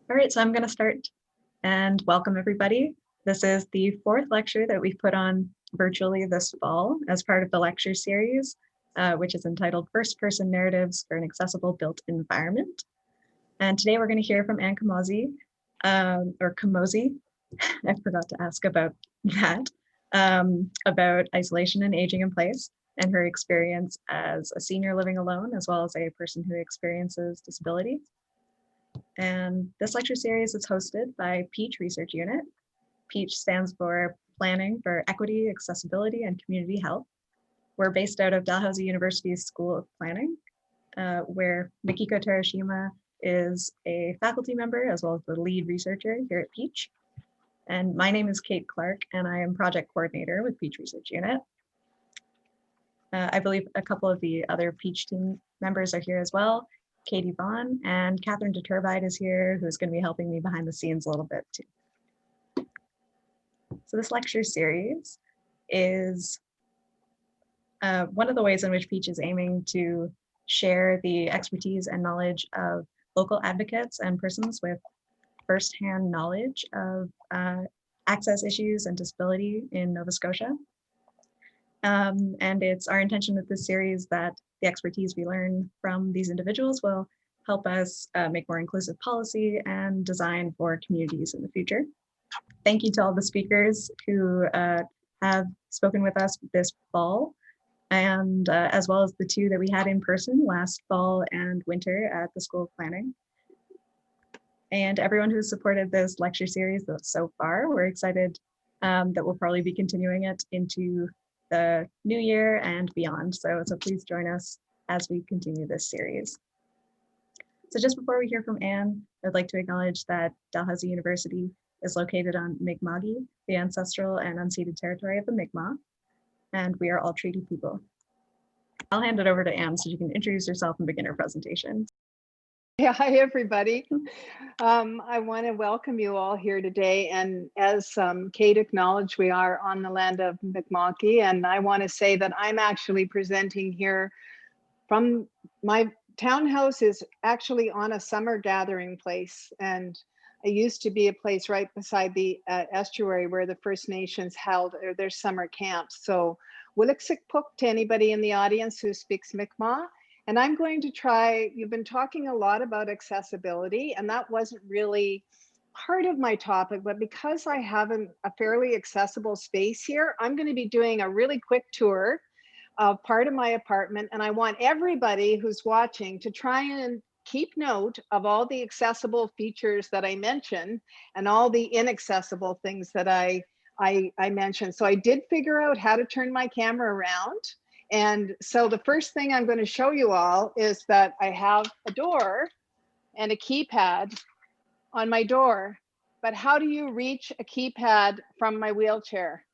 All right, so I'm going to start and welcome everybody. This is the fourth lecture that we've put on virtually this fall as part of the lecture series, which is entitled First Person Narratives for an Accessible Built Environment. And today we're going to hear from Anne Camozzi, or Camozzi, I forgot to ask about that, about isolation and aging in place and her experience as a senior living alone, as well as a person who experiences disability. And this lecture series is hosted by PEACH Research Unit. PEACH stands for Planning for Equity, Accessibility, and Community Health. We're based out of Dalhousie University's School of Planning, where Mikiko Terashima is a faculty member as well as the lead researcher here at PEACH. And my name is Kate Clark, and I am project coordinator with PEACH Research Unit. I believe a couple of the other PEACH team members are here as well. Katie Vaughn and Catherine DeTurbide is here, who's going to be helping me behind the scenes a little bit too. So this lecture series is one of the ways in which PEACH is aiming to share the expertise and knowledge of local advocates and persons with firsthand knowledge of access issues and disability in Nova Scotia. And it's our intention with this series that the expertise we learn from these individuals will help us make more inclusive policy and design for communities in the future. Thank you to all the speakers who have spoken with us this fall, and as well as the two that we had in person last fall and winter at the School of Planning. And everyone who's supported this lecture series so far. We're excited that we'll probably be continuing it into the new year and beyond. So please join us as we continue this series. So just before we hear from Anne, I'd like to acknowledge that Dalhousie University is located on Mi'kma'ki, the ancestral and unceded territory of the Mi'kmaq, and we are all treaty people. I'll hand it over to Anne so you can introduce yourself and begin her presentation. Yeah, hi everybody. I want to welcome you all here today, and as Kate acknowledged, we are on the land of Mi'kma'ki, and I want to say that I'm actually presenting here from my townhouse is actually on a summer gathering place, and it used to be a place right beside the estuary where the First Nations held their summer camps. So Wiliksik-Puk to anybody in the audience who speaks Mi'kmaq. And I'm going to try, you've been talking a lot about accessibility, and that wasn't really part of my topic, but because I have a fairly accessible space here, I'm going to be doing a really quick tour of part of my apartment. And I want everybody who's watching to try and keep note of all the accessible features that I mentioned and all the inaccessible things that I mentioned. So I did figure out how to turn my camera around. And so the first thing I'm going to show you all is that I have a door and a keypad on my door. But how do you reach a keypad from my wheelchair?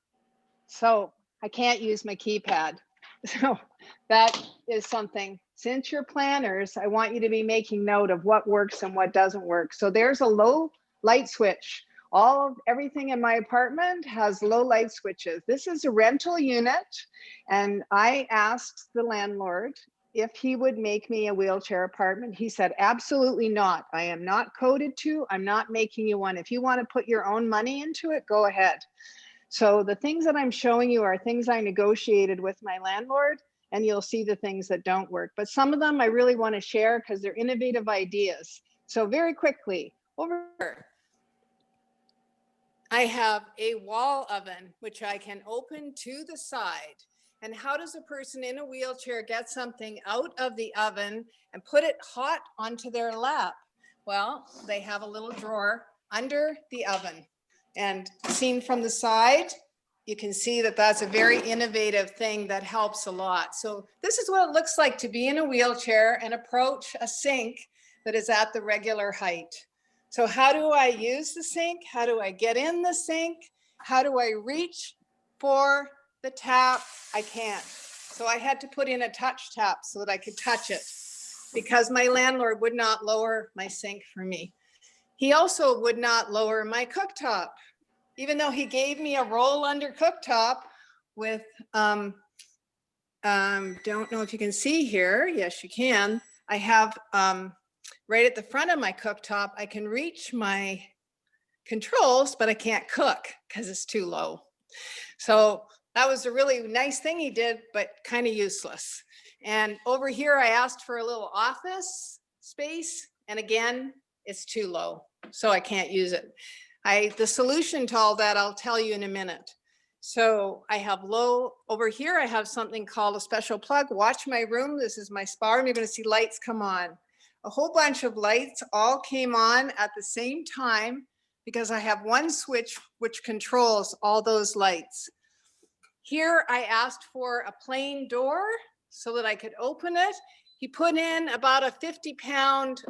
So I can't use my keypad. So that is something, since you're planners, I want you to be making note of what works and what doesn't work. So there's a low light switch. Everything in my apartment has low light switches. This is a rental unit, and I asked the landlord if he would make me a wheelchair apartment. He said, absolutely not. I am not coded to, I'm not making you one. If you want to put your own money into it, go ahead. So the things that I'm showing you are things I negotiated with my landlord, and you'll see the things that don't work. But some of them I really want to share because they're innovative ideas. So very quickly, over here. I have a wall oven, which I can open to the side. And how does a person in a wheelchair get something out of the oven and put it hot onto their lap? Well, they have a little drawer under the oven. And seen from the side, you can see that that's a very innovative thing that helps a lot. So this is what it looks like to be in a wheelchair and approach a sink that is at the regular height. So how do I use the sink? How do I get in the sink? How do I reach for the tap? I can't. So I had to put in a touch tap so that I could touch it because my landlord would not lower my sink for me. He also would not lower my cooktop, even though he gave me a roll under cooktop with, don't know if you can see here. Yes, you can. I have right at the front of my cooktop, I can reach my controls, but I can't cook because it's too low. So that was a really nice thing he did, but kind of useless. And over here, I asked for a little office space. And again, it's too low, so I can't use it. The solution to all that, I'll tell you in a minute. So I have over here, I have something called a special plug. Watch my room. This is my spa room. You're going to see lights come on. A whole bunch of lights all came on at the same time because I have one switch which controls all those lights. Here I asked for a plain door so that I could open it. He put in about a 50-pound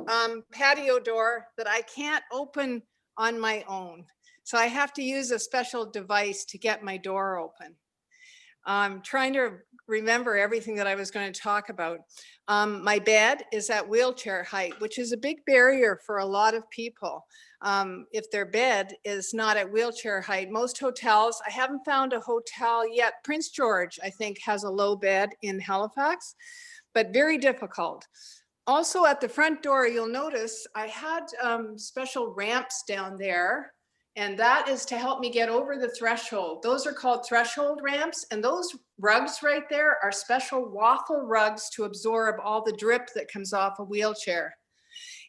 patio door that I can't open on my own. So I have to use a special device to get my door open. I'm trying to remember everything that I was going to talk about. My bed is at wheelchair height, which is a big barrier for a lot of people. If their bed is not at wheelchair height, most hotels, I haven't found a hotel yet. Prince George, I think, has a low bed in Halifax, but very difficult. Also at the front door, you'll notice I had special ramps down there, and that is to help me get over the threshold. Those are called threshold ramps, and those rugs right there are special waffle rugs to absorb all the drip that comes off a wheelchair.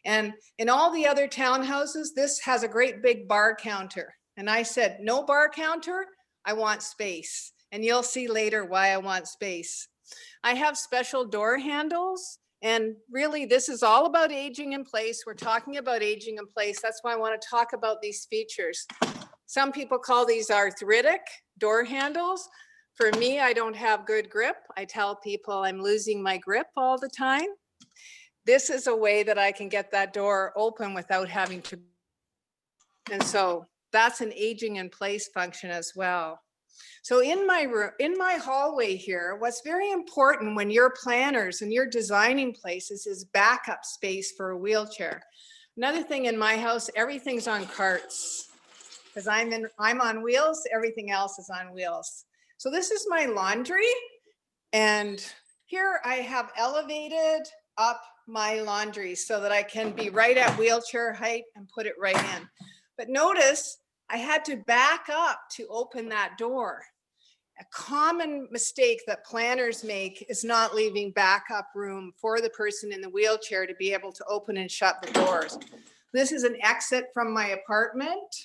And in all the other townhouses, this has a great big bar counter. And I said, no bar counter, I want space. And you'll see later why I want space. I have special door handles. And really, this is all about aging in place. We're talking about aging in place. That's why I want to talk about these features. Some people call these arthritic door handles. For me, I don't have good grip. I tell people I'm losing my grip all the time. This is a way that I can get that door open without having to. And so that's an aging in place function as well. So in my hallway here, what's very important when you're planners and you're designing places is backup space for a wheelchair. Another thing in my house, everything's on carts because I'm on wheels, everything else is on wheels. So this is my laundry, and here I have elevated up my laundry so that I can be right at wheelchair height and put it right in. But notice I had to back up to open that door. A common mistake that planners make is not leaving backup room for the person in the wheelchair to be able to open and shut the doors. This is an exit from my apartment,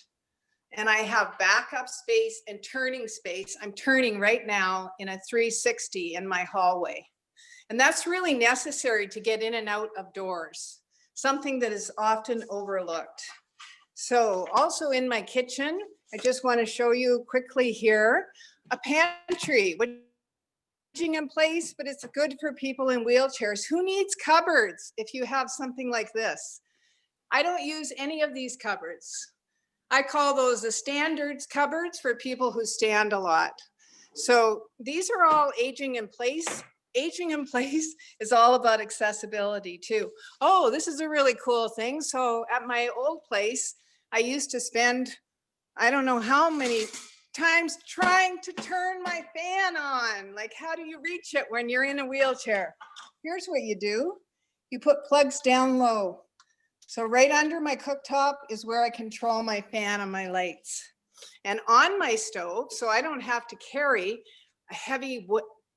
and I have backup space and turning space. I'm turning right now in a 360 in my hallway. And that's really necessary to get in and out of doors, something that is often overlooked. So also in my kitchen, I just want to show you quickly here, a pantry, which is in place, but it's good for people in wheelchairs. Who needs cupboards if you have something like this? I don't use any of these cupboards. I call those the standards cupboards for people who stand a lot. So these are all aging in place. Aging in place is all about accessibility too. Oh, this is a really cool thing. So at my old place, I used to spend, I don't know how many times trying to turn my fan on. Like, how do you reach it when you're in a wheelchair? Here's what you do. You put plugs down low. So right under my cooktop is where I control my fan and my lights. And on my stove, so I don't have to carry a heavy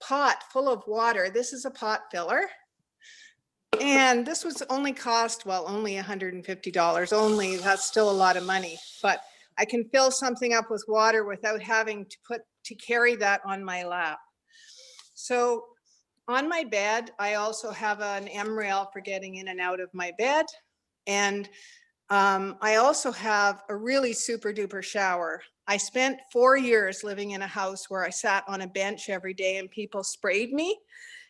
pot full of water. This is a pot filler. And this was only cost, well, only $150 only. That's still a lot of money, but I can fill something up with water without having to carry that on my lap. So on my bed, I also have an M rail for getting in and out of my bed. And I also have a really super duper shower. I spent 4 years living in a house where I sat on a bench every day and people sprayed me.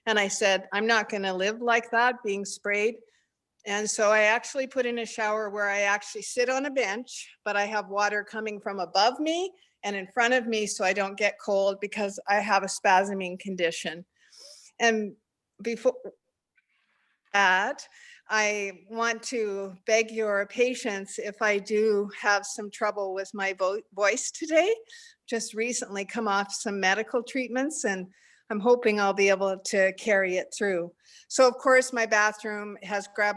And I said, I'm not going to live like that, being sprayed. And so I actually put in a shower where I actually sit on a bench, but I have water coming from above me and in front of me so I don't get cold because I have a spasming condition. And before that, I want to beg your patience if I do have some trouble with my voice today. Just recently come off some medical treatments, and I'm hoping I'll be able to carry it through. So of course my bathroom has grab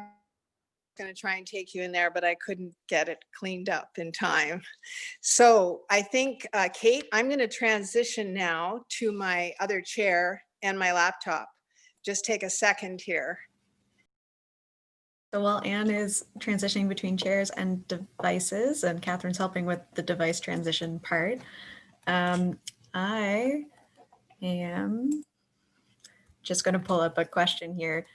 going to try and take you in there, but I couldn't get it cleaned up in time. So I think, Kate, I'm going to transition now to my other chair and my laptop. Just take a second here. So while Anne is transitioning between chairs and devices, and Catherine's helping with the device transition part, I am just going to pull up a question here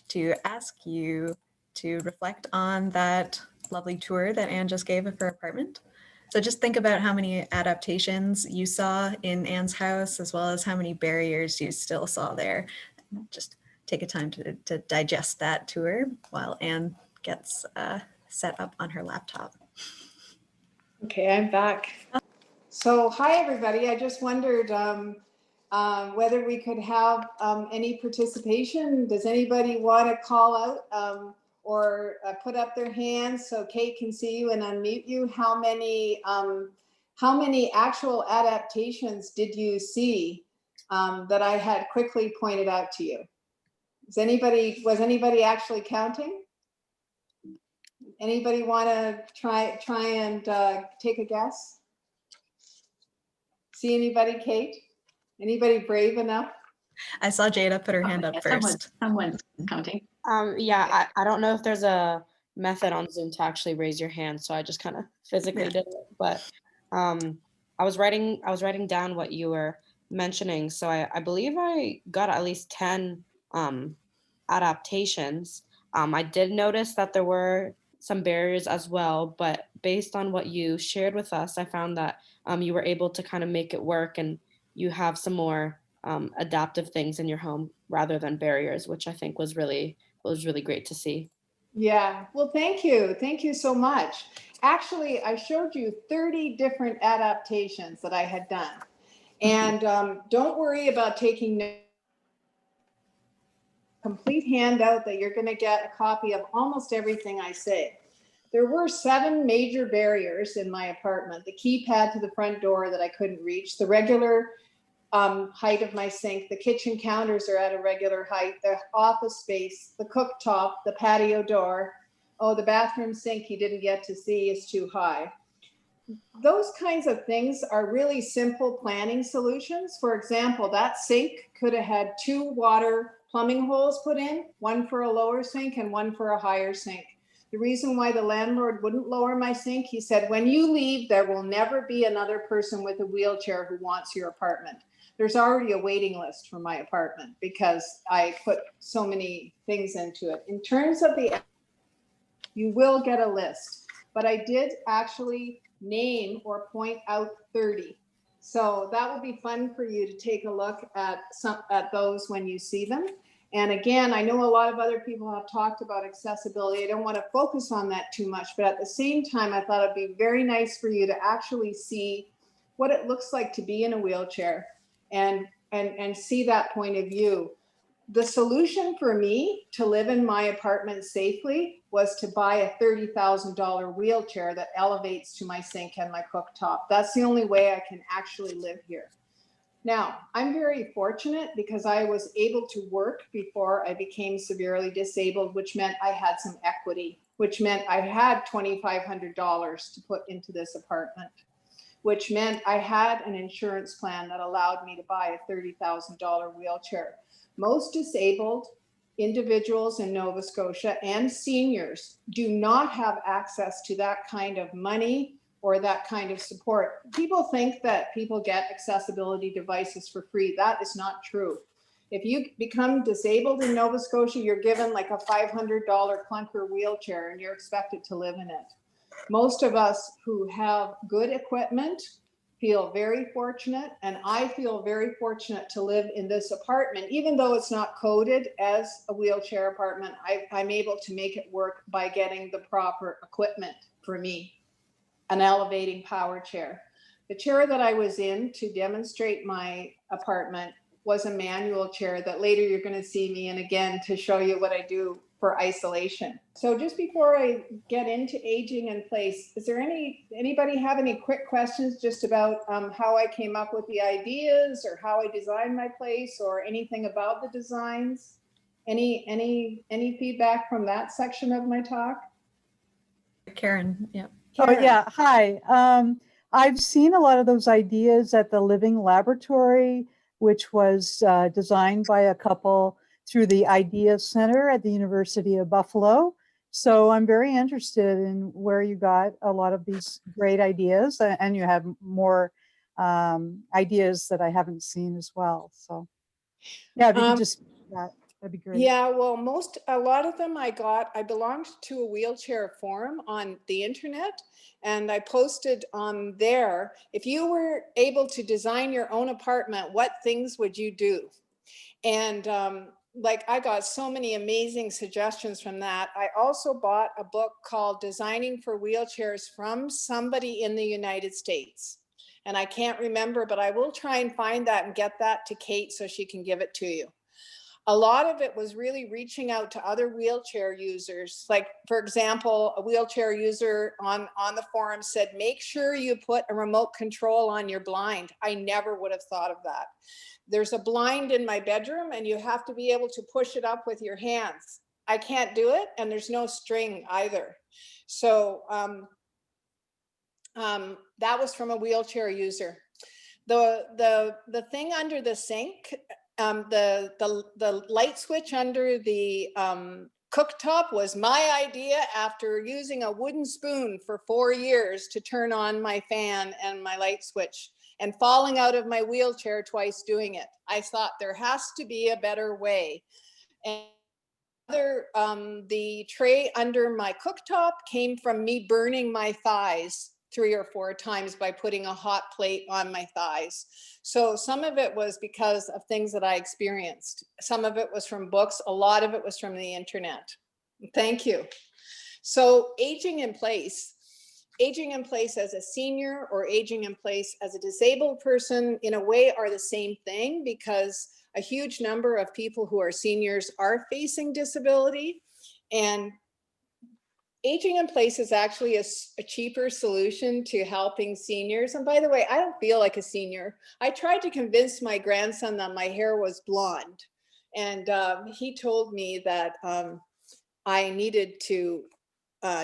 to ask you to reflect on that lovely tour that Anne just gave of her apartment. So just think about how many adaptations you saw in Anne's house, as well as how many barriers you still saw there. Just take a time to digest that tour while Anne gets set up on her laptop. Okay, I'm back. So hi, everybody. I just wondered whether we could have any participation. Does anybody want to call out or put up their hands so Kate can see you and unmute you? How many actual adaptations did you see that I had quickly pointed out to you? Was anybody actually counting? Anybody want to try and take a guess? See anybody, Kate? Anybody brave enough? I saw Jada put her hand up first. Someone's counting. Yeah, I don't know if there's a method on Zoom to actually raise your hand, so I just kind of physically did it. But I was writing down what you were mentioning, so I believe I got at least 10 adaptations. I did notice that there were some barriers as well, but based on what you shared with us, I found that you were able to kind of make it work, and you have some more adaptive things in your home rather than barriers, which I think was really great to see. Yeah, well, thank you. Thank you so much. Actually, I showed you 30 different adaptations that I had done. And don't worry about taking a complete handout that you're going to get a copy of almost everything I say. There were 7 major barriers in my apartment. The keypad to the front door that I couldn't reach, the regular height of my sink, the kitchen counters are at a regular height, the office space, the cooktop, the patio door. Oh, the bathroom sink you didn't get to see is too high. Those kinds of things are really simple planning solutions. For example, that sink could have had 2 water plumbing holes put in, one for a lower sink and one for a higher sink. The reason why the landlord wouldn't lower my sink, he said, when you leave, there will never be another person with a wheelchair who wants your apartment. There's already a waiting list for my apartment because I put so many things into it. In terms of you will get a list, but I did actually name or point out 30. So that will be fun for you to take a look at those when you see them. And again, I know a lot of other people have talked about accessibility. I don't want to focus on that too much, but at the same time, I thought it'd be very nice for you to actually see what it looks like to be in a wheelchair and see that point of view. The solution for me to live in my apartment safely was to buy a $30,000 wheelchair that elevates to my sink and my cooktop. That's the only way I can actually live here. Now, I'm very fortunate because I was able to work before I became severely disabled, which meant I had some equity, which meant I had $2,500 to put into this apartment, which meant I had an insurance plan that allowed me to buy a $30,000 wheelchair. Most disabled individuals in Nova Scotia and seniors do not have access to that kind of money or that kind of support. People think that people get accessibility devices for free. That is not true. If you become disabled in Nova Scotia, you're given like a $500 clunker wheelchair and you're expected to live in it. Most of us who have good equipment feel very fortunate, and I feel very fortunate to live in this apartment. Even though it's not coded as a wheelchair apartment, I'm able to make it work by getting the proper equipment for me. An elevating power chair. The chair that I was in to demonstrate my apartment was a manual chair that later you're going to see me in again to show you what I do for isolation. So just before I get into aging in place, is there anybody have any quick questions just about how I came up with the ideas or how I designed my place or anything about the designs? Any feedback from that section of my talk? Karen, yeah. Oh, Karen? yeah. Hi. I've seen a lot of those ideas at the Living Laboratory, which was designed by a couple through the Idea Center at the University of Buffalo. So I'm very interested in where you got a lot of these great ideas, and you have more ideas that I haven't seen as well. So yeah, if you could just, that'd be great. Yeah, well, a lot of them I belonged to a wheelchair forum on the internet, and I posted on there, if you were able to design your own apartment, what things would you do? And like, I got so many amazing suggestions from that. I also bought a book called Designing for Wheelchairs from somebody in the United States. And I can't remember, but I will try and find that and get that to Kate so she can give it to you. A lot of it was really reaching out to other wheelchair users. Like, for example, a wheelchair user on the forum said, make sure you put a remote control on your blind. I never would have thought of that. There's a blind in my bedroom and you have to be able to push it up with your hands. I can't do it, and there's no string either. So that was from a wheelchair user. The thing under the sink, the light switch under the cooktop was my idea after using a wooden spoon for 4 years to turn on my fan and my light switch, and falling out of my wheelchair twice doing it. I thought there has to be a better way. And the tray under my cooktop came from me burning my thighs 3 or 4 times by putting a hot plate on my thighs. So some of it was because of things that I experienced. Some of it was from books. A lot of it was from the internet. Thank you. So aging in place as a senior or aging in place as a disabled person, in a way, are the same thing, because a huge number of people who are seniors are facing disability, and aging in place is actually a cheaper solution to helping seniors. And by the way, I don't feel like a senior. I tried to convince my grandson that my hair was blonde, and he told me that I needed to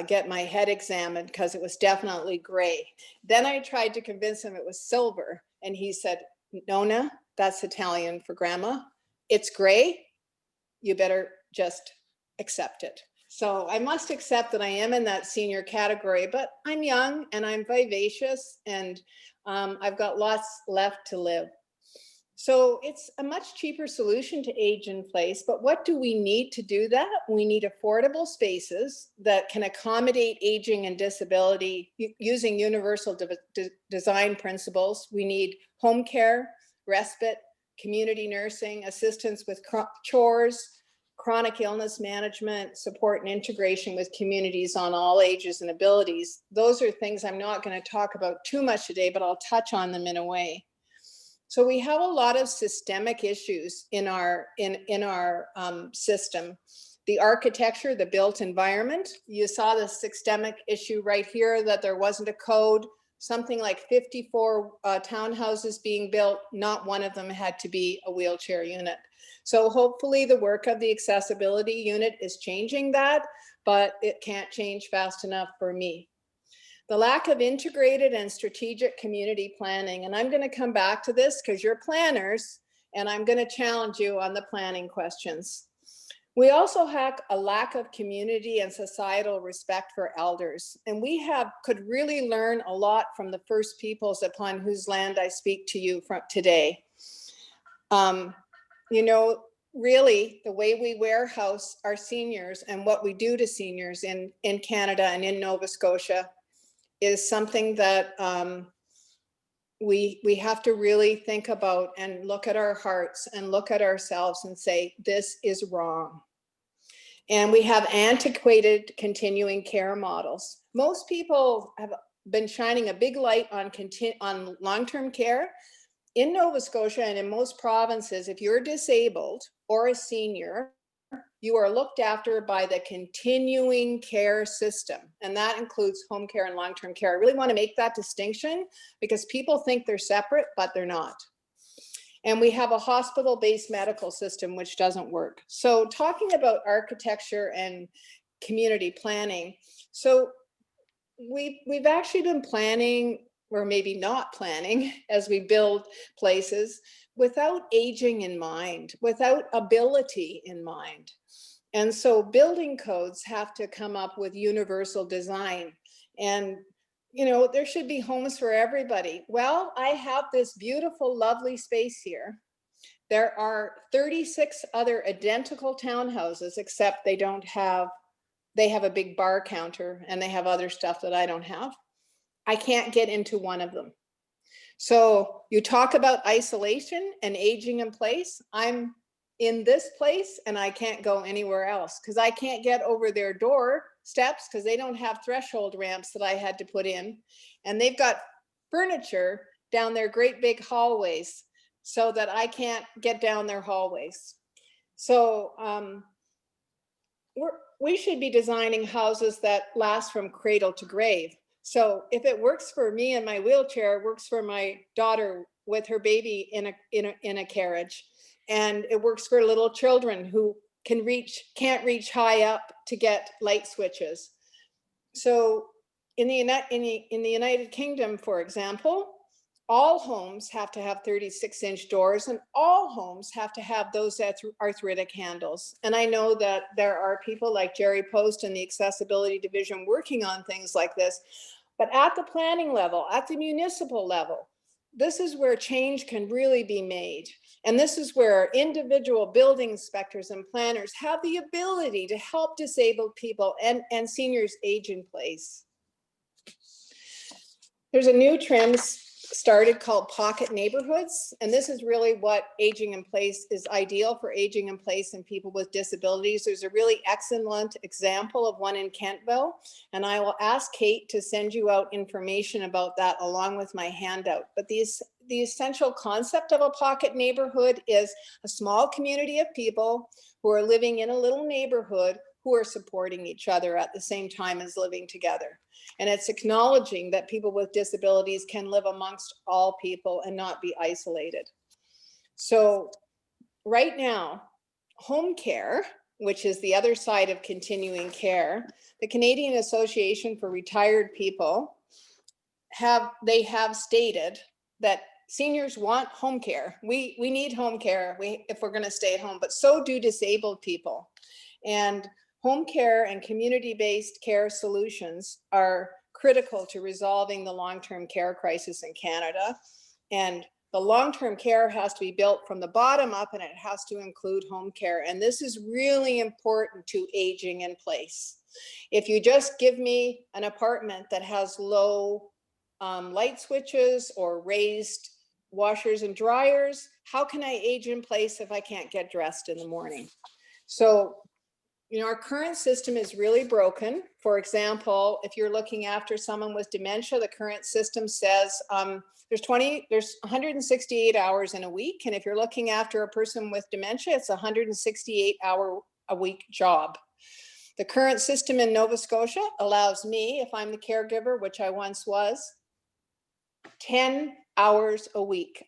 get my head examined because it was definitely gray. Then I tried to convince him it was silver, and he said, Nona, that's Italian for grandma. It's gray. You better just accept it. So I must accept that I am in that senior category, but I'm young and I'm vivacious, and I've got lots left to live. So it's a much cheaper solution to age in place, but what do we need to do that? We need affordable spaces that can accommodate aging and disability using universal design principles. We need home care, respite, community nursing, assistance with chores, chronic illness management, support and integration with communities on all ages and abilities. Those are things I'm not going to talk about too much today, but I'll touch on them in a way. So we have a lot of systemic issues in our system. The architecture, the built environment. You saw the systemic issue right here, that there wasn't a code. Something like 54 townhouses being built, not one of them had to be a wheelchair unit. So hopefully the work of the accessibility unit is changing that, but it can't change fast enough for me. The lack of integrated and strategic community planning. And I'm going to come back to this because you're planners, and I'm going to challenge you on the planning questions. We also have a lack of community and societal respect for elders. And we could really learn a lot from the First Peoples upon whose land I speak to you from today. You know, really the way we warehouse our seniors and what we do to seniors in Canada and in Nova Scotia is something that we have to really think about and look at our hearts and look at ourselves and say, this is wrong. And we have antiquated continuing care models. Most people have been shining a big light on long-term care. In Nova Scotia and in most provinces, if you're disabled or a senior, you are looked after by the continuing care system, and that includes home care and long-term care. I really want to make that distinction because people think they're separate, but they're not. And we have a hospital-based medical system, which doesn't work. So talking about architecture and community planning. So we've actually been planning, or maybe not planning, as we build places without aging in mind, without ability in mind. And so building codes have to come up with universal design. And you know, there should be homes for everybody. Well, I have this beautiful, lovely space here. There are 36 other identical townhouses, except they have a big bar counter and they have other stuff that I don't have. I can't get into one of them. So you talk about isolation and aging in place. I'm in this place and I can't go anywhere else because I can't get over their door steps because they don't have threshold ramps that I had to put in. And they've got furniture down their great big hallways so that I can't get down their hallways. So we should be designing houses that last from cradle to grave. So if it works for me in my wheelchair, it works for my daughter with her baby in a carriage. And it works for little children who can't reach high up to get light switches. So in the United Kingdom, for example, all homes have to have 36-inch doors and all homes have to have those arthritic handles. And I know that there are people like Jerry Post in the Accessibility Division working on things like this. But at the planning level, at the municipal level, this is where change can really be made. And this is where individual building inspectors and planners have the ability to help disabled people and seniors age in place. There's a new trend started called pocket neighborhoods. And this is really what aging in place is ideal for aging in place and people with disabilities. There's a really excellent example of one in Kentville. And I will ask Kate to send you out information about that along with my handout. But the essential concept of a pocket neighborhood is a small community of people who are living in a little neighborhood who are supporting each other at the same time as living together. And it's acknowledging that people with disabilities can live amongst all people and not be isolated. So right now, home care, which is the other side of continuing care, the Canadian Association for Retired People have stated that seniors want home care. We need home care if we're going to stay at home, but so do disabled people. And home care and community-based care solutions are critical to resolving the long-term care crisis in Canada. And the long-term care has to be built from the bottom up, and it has to include home care. And this is really important to aging in place. If you just give me an apartment that has low light switches or raised washers and dryers, how can I age in place if I can't get dressed in the morning? So, you know, our current system is really broken. For example, if you're looking after someone with dementia, the current system says there's 168 hours in a week. And if you're looking after a person with dementia, it's a 168-hour-a-week job. The current system in Nova Scotia allows me, if I'm the caregiver, which I once was, 10 hours a week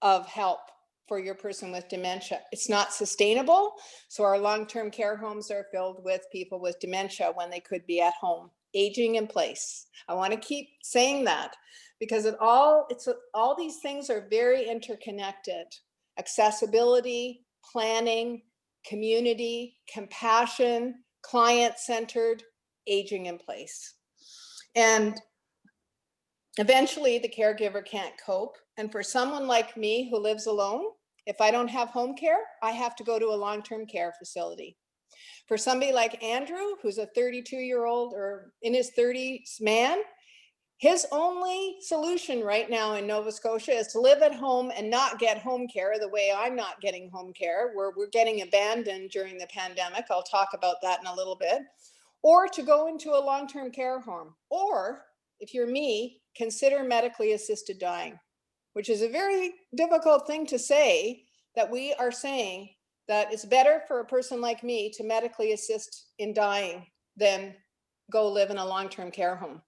of help for your person with dementia. It's not sustainable. So our long-term care homes are filled with people with dementia when they could be at home, aging in place. I want to keep saying that because all these things are very interconnected. Accessibility, planning, community, compassion, client-centered, aging in place. And eventually the caregiver can't cope. And for someone like me who lives alone, if I don't have home care, I have to go to a long-term care facility. For somebody like Andrew, who's a 32-year-old or in his 30s man, his only solution right now in Nova Scotia is to live at home and not get home care the way I'm not getting home care, where we're getting abandoned during the pandemic. I'll talk about that in a little bit. Or to go into a long-term care home. Or, if you're me, consider medically assisted dying, which is a very difficult thing to say, that we are saying that it's better for a person like me to medically assist in dying than go live in a long-term care home.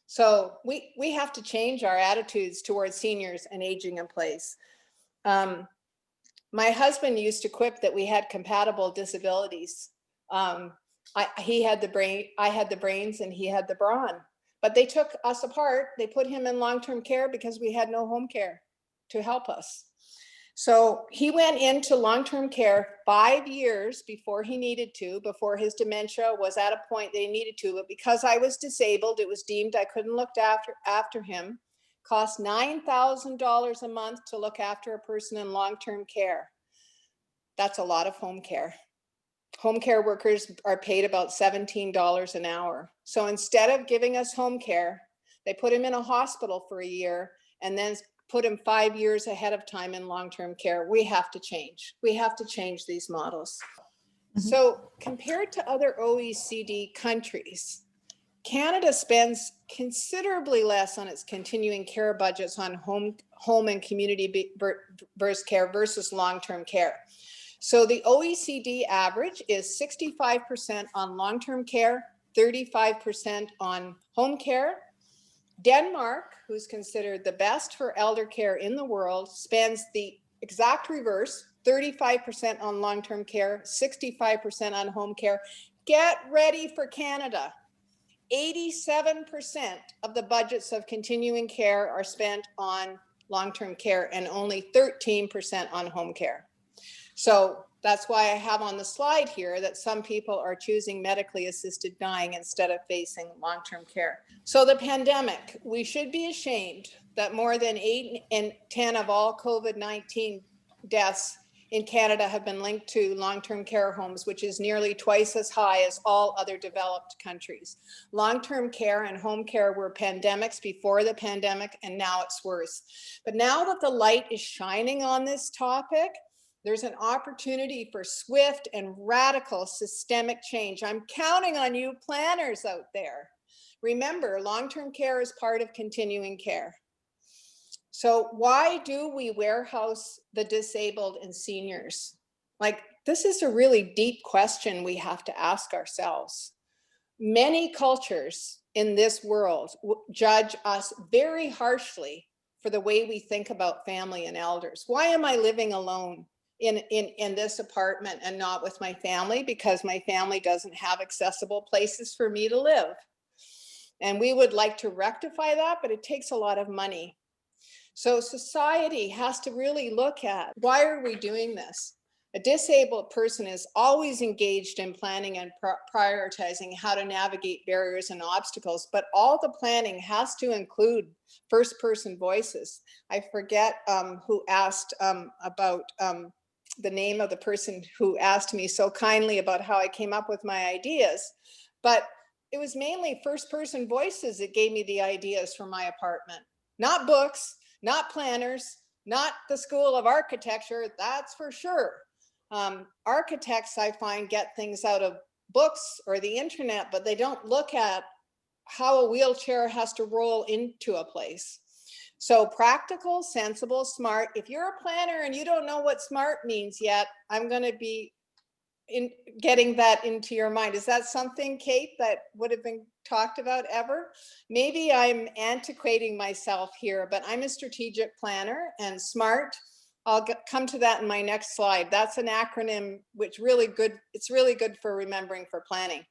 So we have to change our attitudes towards seniors and aging in place. My husband used to quip that we had compatible disabilities. He had the brain, I had the brains, and he had the brawn. But they took us apart. They put him in long-term care because we had no home care to help us. So he went into long-term care 5 years before he needed to, before his dementia was at a point that he needed to. But because I was disabled, it was deemed I couldn't look after him. Cost $9,000 a month to look after a person in long-term care. That's a lot of home care. Home care workers are paid about $17 an hour. So instead of giving us home care, they put him in a hospital for a year and then put him 5 years ahead of time in long-term care. We have to change. We have to change these models. So compared to other OECD countries, Canada spends considerably less on its continuing care budgets on home and community-based care versus long-term care. So the OECD average is 65% on long-term care, 35% on home care. Denmark, who's considered the best for elder care in the world, spends the exact reverse, 35% on long-term care, 65% on home care. Get ready for Canada. 87% of the budgets of continuing care are spent on long-term care and only 13% on home care. So that's why I have on the slide here that some people are choosing medically assisted dying instead of facing long-term care. So the pandemic, we should be ashamed that more than 8 in 10 of all COVID-19 deaths in Canada have been linked to long-term care homes, which is nearly twice as high as all other developed countries. Long-term care and home care were pandemics before the pandemic, and now it's worse. But now that the light is shining on this topic, there's an opportunity for swift and radical systemic change. I'm counting on you planners out there. Remember, long-term care is part of continuing care. So why do we warehouse the disabled and seniors? Like, this is a really deep question we have to ask ourselves. Many cultures in this world judge us very harshly for the way we think about family and elders. Why am I living alone in this apartment and not with my family? Because my family doesn't have accessible places for me to live. And we would like to rectify that, but it takes a lot of money. So society has to really look at, why are we doing this? A disabled person is always engaged in planning and prioritizing how to navigate barriers and obstacles, but all the planning has to include first-person voices. I forget who asked about the name of the person who asked me so kindly about how I came up with my ideas, but it was mainly first-person voices that gave me the ideas for my apartment, not books, not planners, not the School of Architecture, that's for sure. Architects, I find, get things out of books or the internet, but they don't look at how a wheelchair has to roll into a place. So practical, sensible, smart. If you're a planner and you don't know what smart means yet, I'm going to be getting that into your mind. Is that something, Kate, that would have been talked about ever? Maybe I'm antiquating myself here, but I'm a strategic planner, and SMART, I'll come to that in my next slide. That's an acronym which it's really good for remembering for planning.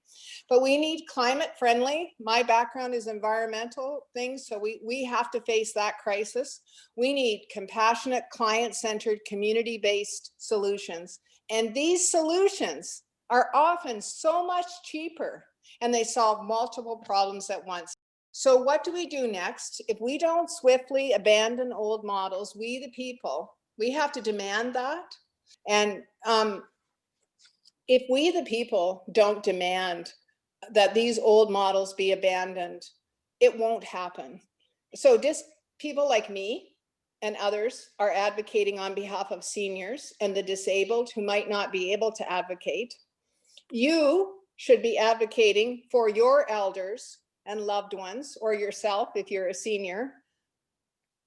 But we need climate friendly. My background is environmental things, so we have to face that crisis. We need compassionate, client-centered, community-based solutions. And these solutions are often so much cheaper, and they solve multiple problems at once. So what do we do next? If we don't swiftly abandon old models, we the people, we have to demand that. And if we the people don't demand that these old models be abandoned, it won't happen. So just people like me and others are advocating on behalf of seniors and the disabled who might not be able to advocate. You should be advocating for your elders and loved ones, or yourself if you're a senior,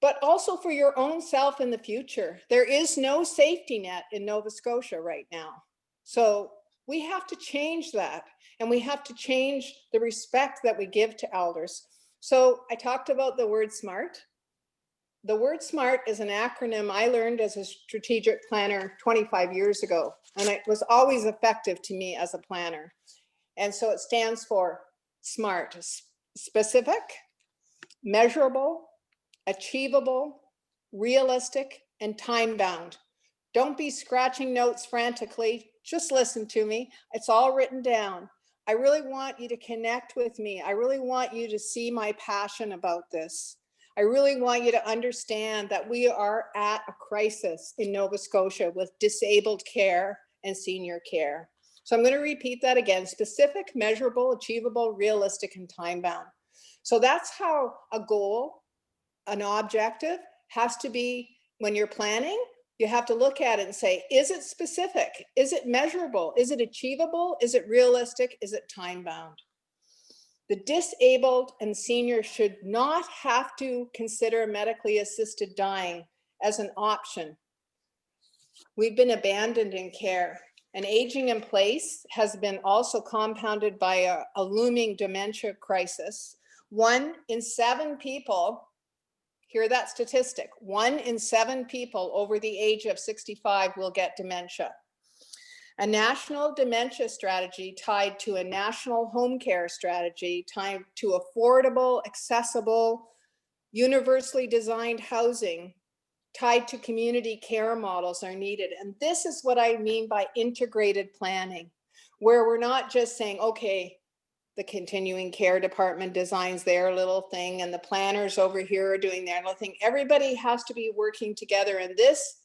but also for your own self in the future. There is no safety net in Nova Scotia right now. So we have to change that, and we have to change the respect that we give to elders. So I talked about the word SMART. the word SMART is an acronym I learned as a strategic planner 25 years ago, and it was always effective to me as a planner. And so it stands for SMART: specific, measurable, achievable, realistic, and time-bound. Don't be scratching notes frantically. Just listen to me. It's all written down. I really want you to connect with me. I really want you to see my passion about this. I really want you to understand that we are at a crisis in Nova Scotia with disabled care and senior care. So I'm going to repeat that again: specific, measurable, achievable, realistic, and time-bound. So that's how a goal, an objective, has to be. When you're planning, you have to look at it and say, is it specific? Is it measurable? Is it achievable? Is it realistic? Is it time-bound? The disabled and senior should not have to consider medically assisted dying as an option. We've been abandoned in care, and aging in place has been also compounded by a looming dementia crisis. 1 in 7 people, hear that statistic, 1 in 7 people over the age of 65 will get dementia. A national dementia strategy tied to a national home care strategy, tied to affordable, accessible, universally designed housing, tied to community care models are needed. And this is what I mean by integrated planning, where we're not just saying, okay, the continuing care department designs their little thing and the planners over here are doing their little thing. Everybody has to be working together. And this,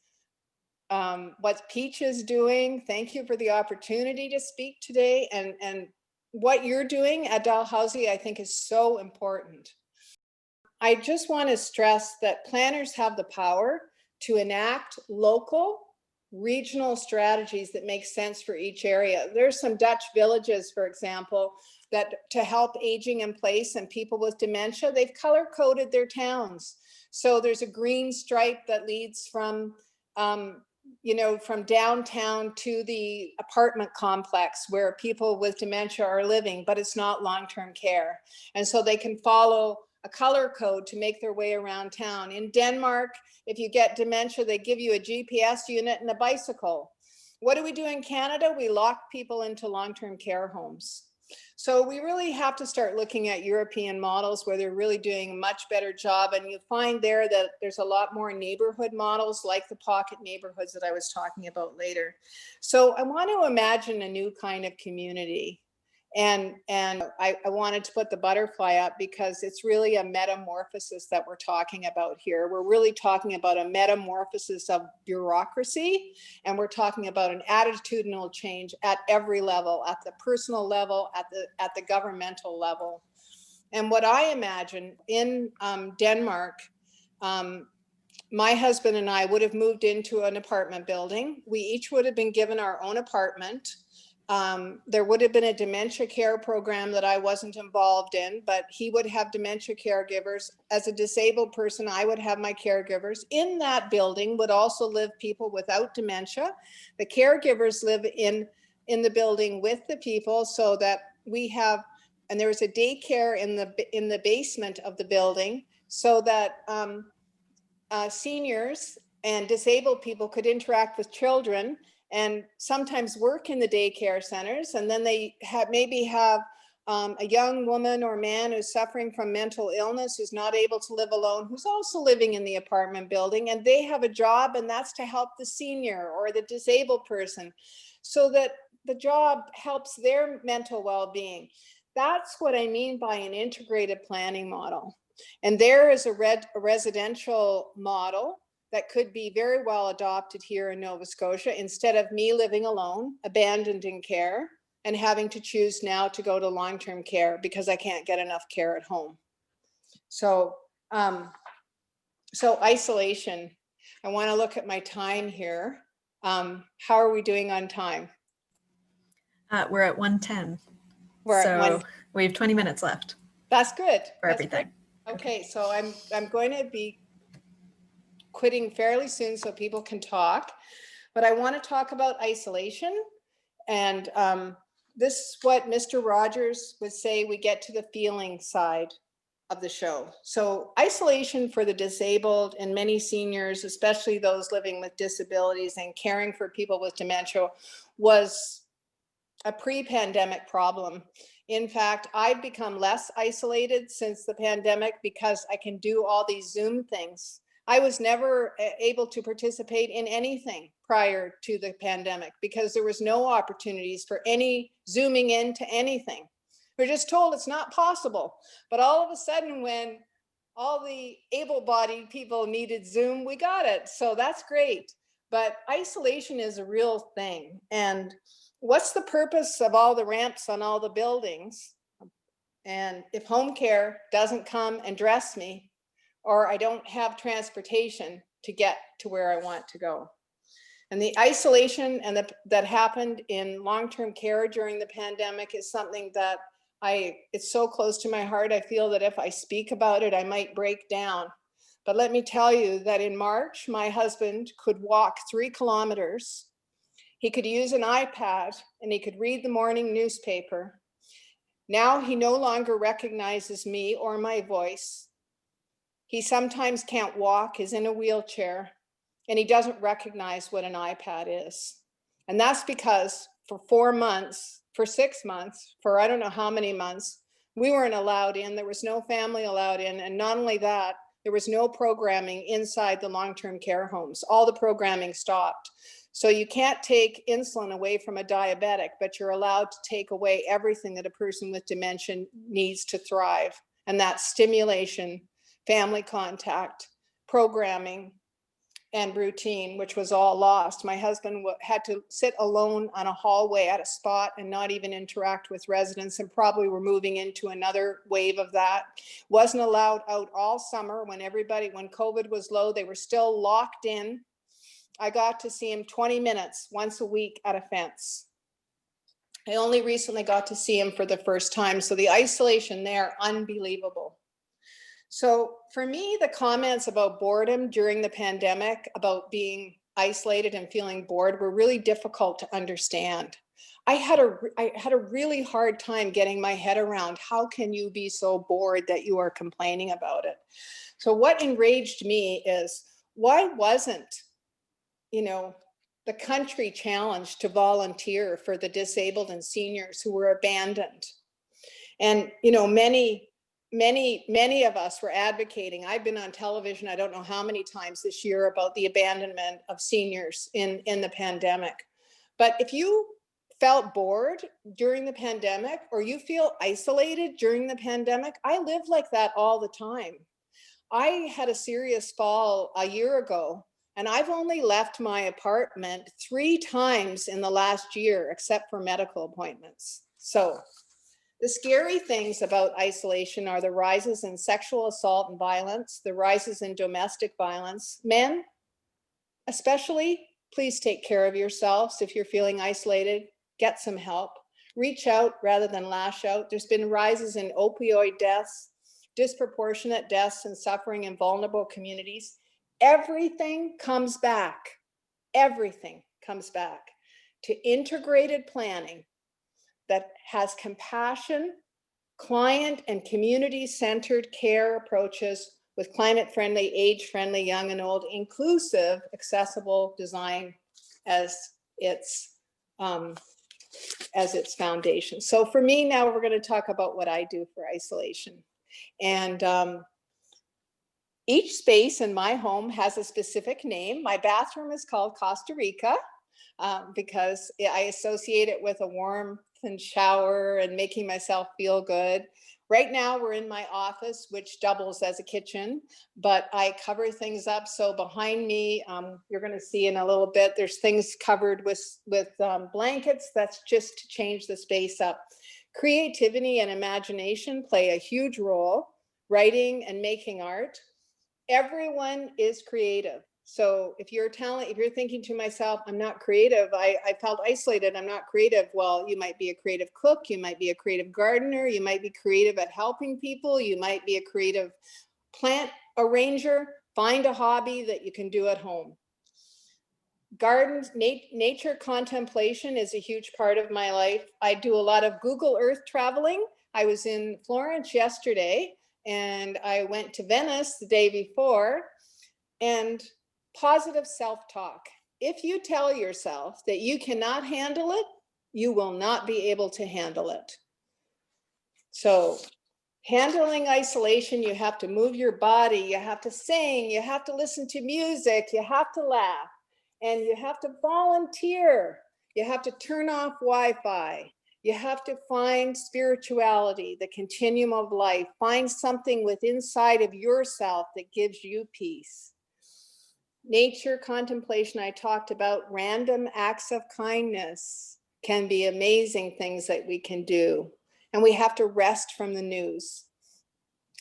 what Peach is doing, thank you for the opportunity to speak today. And what you're doing at Dalhousie, I think, is so important. I just want to stress that planners have the power to enact local, regional strategies that make sense for each area. There's some Dutch villages, for example, that to help aging in place and people with dementia, they've color coded their towns. So there's a green stripe that leads from from downtown to the apartment complex where people with dementia are living, but it's not long-term care. And so they can follow a color code to make their way around town. In Denmark, if you get dementia, they give you a GPS unit and a bicycle. What do we do in Canada? We lock people into long-term care homes. So we really have to start looking at European models where they're really doing a much better job. And you find there that there's a lot more neighborhood models like the pocket neighborhoods that I was talking about later. So I want to imagine a new kind of community. And I wanted to put the butterfly up because it's really a metamorphosis that we're talking about here. We're really talking about a metamorphosis of bureaucracy, and we're talking about an attitudinal change at every level, at the personal level, at the governmental level. And what I imagine in Denmark, my husband and I would have moved into an apartment building. We each would have been given our own apartment. There would have been a dementia care program that I wasn't involved in, but he would have dementia caregivers. As a disabled person, I would have my caregivers. In that building would also live people without dementia. The caregivers live in the building with the people so that we have, and there was a daycare in the basement of the building so that seniors and disabled people could interact with children and sometimes work in the daycare centers. And then they maybe have a young woman or man who's suffering from mental illness, who's not able to live alone, who's also living in the apartment building, and they have a job, and that's to help the senior or the disabled person so that the job helps their mental well-being. That's what I mean by an integrated planning model. And there is a residential model that could be very well adopted here in Nova Scotia instead of me living alone, abandoned in care, and having to choose now to go to long-term care because I can't get enough care at home. So, so isolation. I want to look at my time here. How are we doing on time? We're at 1:10. So we have 20 minutes left. That's good. For everything. Good. Okay, so I'm going to be quitting fairly soon so people can talk, but I want to talk about isolation. And this is what Mr. Rogers would say: we get to the feeling side. of the show. So isolation for the disabled and many seniors, especially those living with disabilities and caring for people with dementia, was a pre-pandemic problem. In fact, I've become less isolated since the pandemic because I can do all these Zoom things. I was never able to participate in anything prior to the pandemic because there was no opportunities for any Zooming into anything. We're just told it's not possible. But all of a sudden, when all the able-bodied people needed Zoom, we got it. So that's great. But isolation is a real thing. And what's the purpose of all the ramps on all the buildings? And if home care doesn't come and dress me, or I don't have transportation to get to where I want to go. And the isolation and that happened in long-term care during the pandemic is something that it's so close to my heart. I feel that if I speak about it, I might break down. But let me tell you that in March, my husband could walk 3 kilometers. He could use an iPad and he could read the morning newspaper. Now he no longer recognizes me or my voice. He sometimes can't walk, is in a wheelchair, and he doesn't recognize what an iPad is. And that's because for 4 months, for 6 months, for I don't know how many months, we weren't allowed in. There was no family allowed in. And not only that, there was no programming inside the long-term care homes. All the programming stopped. So you can't take insulin away from a diabetic, but you're allowed to take away everything that a person with dementia needs to thrive. And that's stimulation, family contact, programming, and routine, which was all lost. My husband had to sit alone on a hallway at a spot and not even interact with residents, and probably we're moving into another wave of that. Wasn't allowed out all summer when COVID was low, they were still locked in. I got to see him 20 minutes once a week at a fence. I only recently got to see him for the first time. So the isolation there, unbelievable. So for me, the comments about boredom during the pandemic, about being isolated and feeling bored, were really difficult to understand. I had a really hard time getting my head around, how can you be so bored that you are complaining about it? So what enraged me is, why wasn't, the country challenged to volunteer for the disabled and seniors who were abandoned? And, many of us were advocating. I've been on television, I don't know how many times this year, about the abandonment of seniors in the pandemic. But if you felt bored during the pandemic, or you feel isolated during the pandemic, I live like that all the time. I had a serious fall a year ago, and I've only left my apartment 3 times in the last year, except for medical appointments. So the scary things about isolation are the rises in sexual assault and violence, the rises in domestic violence. Men, especially, please take care of yourselves. If you're feeling isolated, get some help. Reach out rather than lash out. There's been rises in opioid deaths, disproportionate deaths and suffering in vulnerable communities. Everything comes back. Everything comes back to integrated planning that has compassion, client and community-centered care approaches with climate-friendly, age-friendly, young and old, inclusive, accessible design as its foundation. So for me now, we're going to talk about what I do for isolation. And each space in my home has a specific name. My bathroom is called Costa Rica because I associate it with a warm and shower and making myself feel good. Right now we're in my office, which doubles as a kitchen, but I cover things up. So behind me, you're going to see in a little bit, there's things covered with blankets. That's just to change the space up. Creativity and imagination play a huge role. Writing and making art. Everyone is creative. So if you're thinking to myself, I'm not creative, I felt isolated, I'm not creative. Well, you might be a creative cook, you might be a creative gardener, you might be creative at helping people, you might be a creative plant arranger. Find a hobby that you can do at home. Gardens, nature contemplation is a huge part of my life. I do a lot of Google Earth traveling. I was in Florence yesterday, and I went to Venice the day before. And positive self-talk. If you tell yourself that you cannot handle it, you will not be able to handle it. So handling isolation, you have to move your body, you have to sing, you have to listen to music, you have to laugh, and you have to volunteer. You have to turn off Wi-Fi. You have to find spirituality, the continuum of life. Find something within inside of yourself that gives you peace. Nature contemplation, I talked about random acts of kindness can be amazing things that we can do. And we have to rest from the news.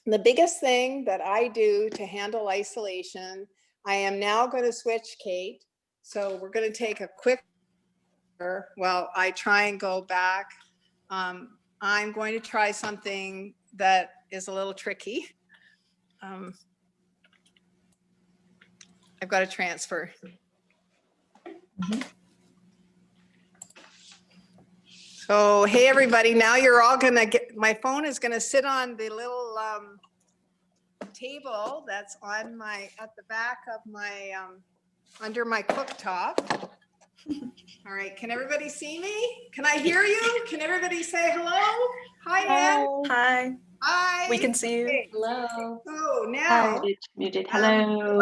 And the biggest thing that I do to handle isolation, I am now going to switch, Kate. So we're going to take a quick, while I try and go back. I'm going to try something that is a little tricky. I've got to transfer. So, hey, everybody, now you're all going to get, my phone is going to sit on the little table that's on my, at the back of my, under my cooktop. All right, can everybody see me? Can I hear you? Can everybody say hello? Hi, Anne. Hi, Hi. we can see you. Okay. Hello. So now, Hi, muted. Hello. I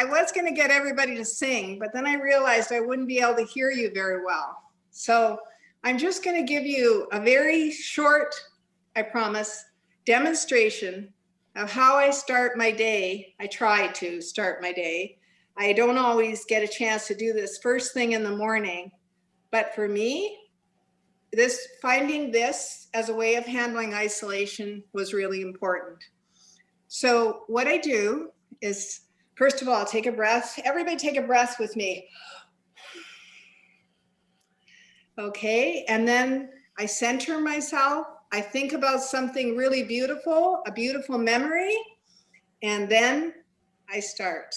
was gonna get everybody to sing, but then I realized I wouldn't be able to hear you very well. So I'm just gonna give you a very short, I promise, demonstration of how I start my day. I try to start my day. I don't always get a chance to do this first thing in the morning, but for me, finding this as a way of handling isolation was really important. So what I do is, first of all, take a breath. Everybody take a breath with me. Okay, and then I center myself. I think about something really beautiful, a beautiful memory, and then I start.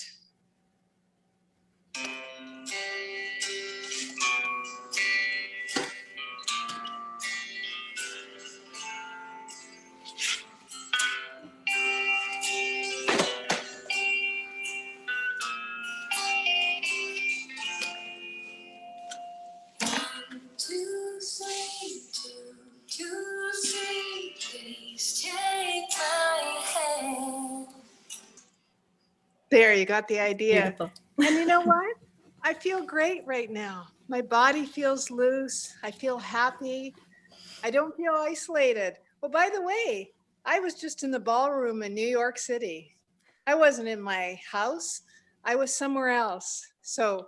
There, you got the idea. Beautiful. And you know what? I feel great right now. My body feels loose. I feel happy. I don't feel isolated. Well, by the way, I was just in the ballroom in New York City. I wasn't in my house. I was somewhere else. So